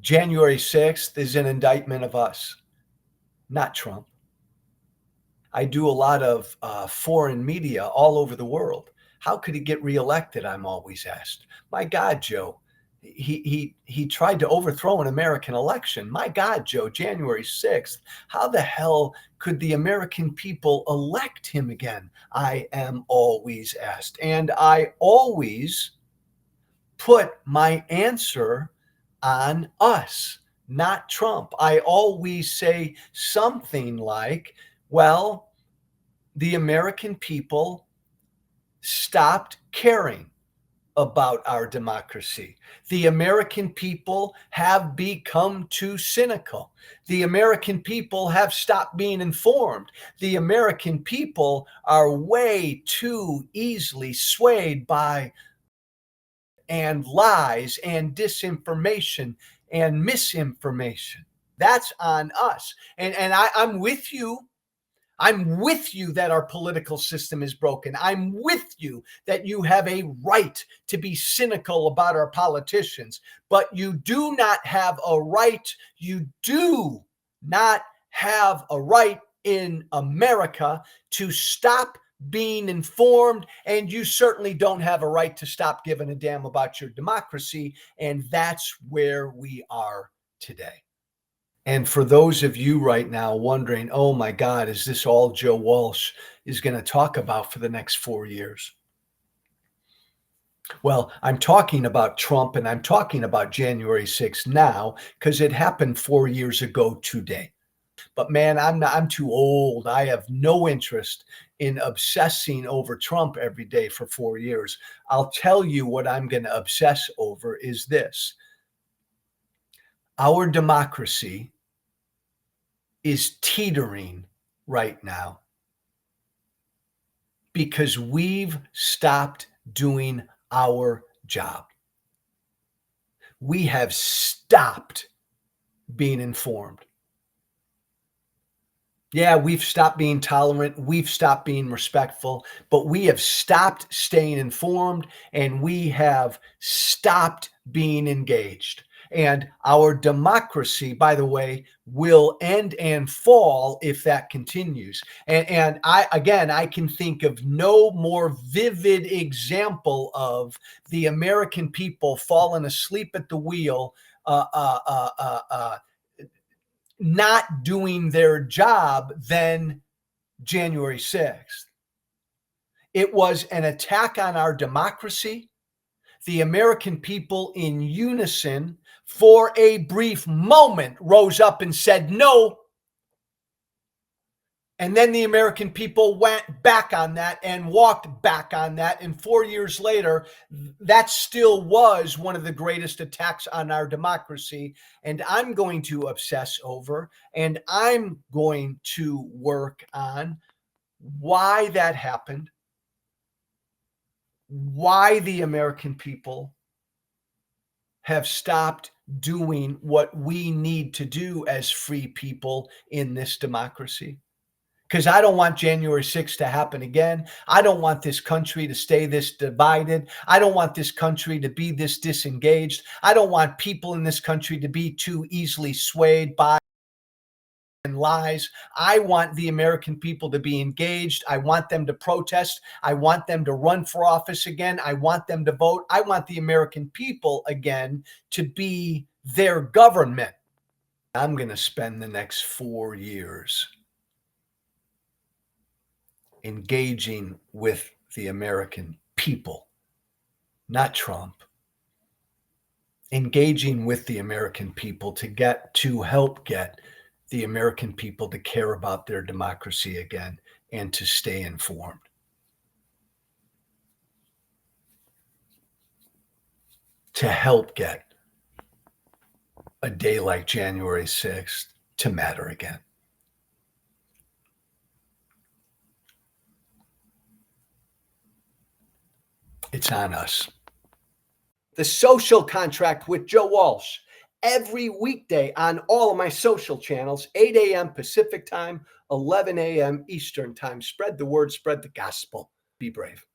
January 6th is an indictment of us, not Trump. I do a lot of foreign media all over the world. How could he get reelected? I'm always asked. My God, Joe, he tried to overthrow an American election. My God, Joe, January 6th, how the hell could the American people elect him again? I am always asked. And I always put my answer on us, not Trump. I always say something like, well, the American people stopped caring about our democracy. The American people have become too cynical. The American people have stopped being informed. The American people are way too easily swayed by and lies and disinformation and misinformation. That's on us. And I'm with you. I'm with you that our political system is broken. I'm with you that you have a right to be cynical about our politicians, but you do not have a right. You do not have a right in America to stop being informed, and you certainly don't have a right to stop giving a damn about your democracy. And that's where we are today. And for those of you right now wondering, oh my God, is this all Joe Walsh is going to talk about for the next 4 years? Well, I'm talking about Trump and I'm talking about January 6th now because it happened 4 years ago today. But man, I'm too old. I have no interest in obsessing over Trump every day for 4 years. I'll tell you what I'm going to obsess over is this. Our democracy is teetering right now because we've stopped doing our job. We have stopped being informed. Yeah, we've stopped being tolerant. We've stopped being respectful, but we have stopped staying informed and we have stopped being engaged. And our democracy, by the way, will end and fall if that continues. And I can think of no more vivid example of the American people falling asleep at the wheel, not doing their job than January 6th. It was an attack on our democracy. The American people in unison for a brief moment rose up and said no. And then the American people went back on that and walked back on that. And 4 years later, that still was one of the greatest attacks on our democracy. And I'm going to obsess over and I'm going to work on why that happened, why the American people have stopped doing what we need to do as free people in this democracy. Because I don't want January 6th to happen again. I don't want this country to stay this divided. I don't want this country to be this disengaged. I don't want people in this country to be too easily swayed by and lies. I want the American people to be engaged. I want them to protest. I want them to run for office again. I want them to vote. I want the American people again to be their government. I'm going to spend the next 4 years engaging with the American people, not Trump. Engaging with the American people to help get the American people to care about their democracy again and to stay informed. To help get a day like January 6th to matter again. It's on us. The Social Contract with Joe Walsh. Every weekday on all of my social channels, 8 a.m. Pacific time, 11 a.m. Eastern time. Spread the word, spread the gospel. Be brave.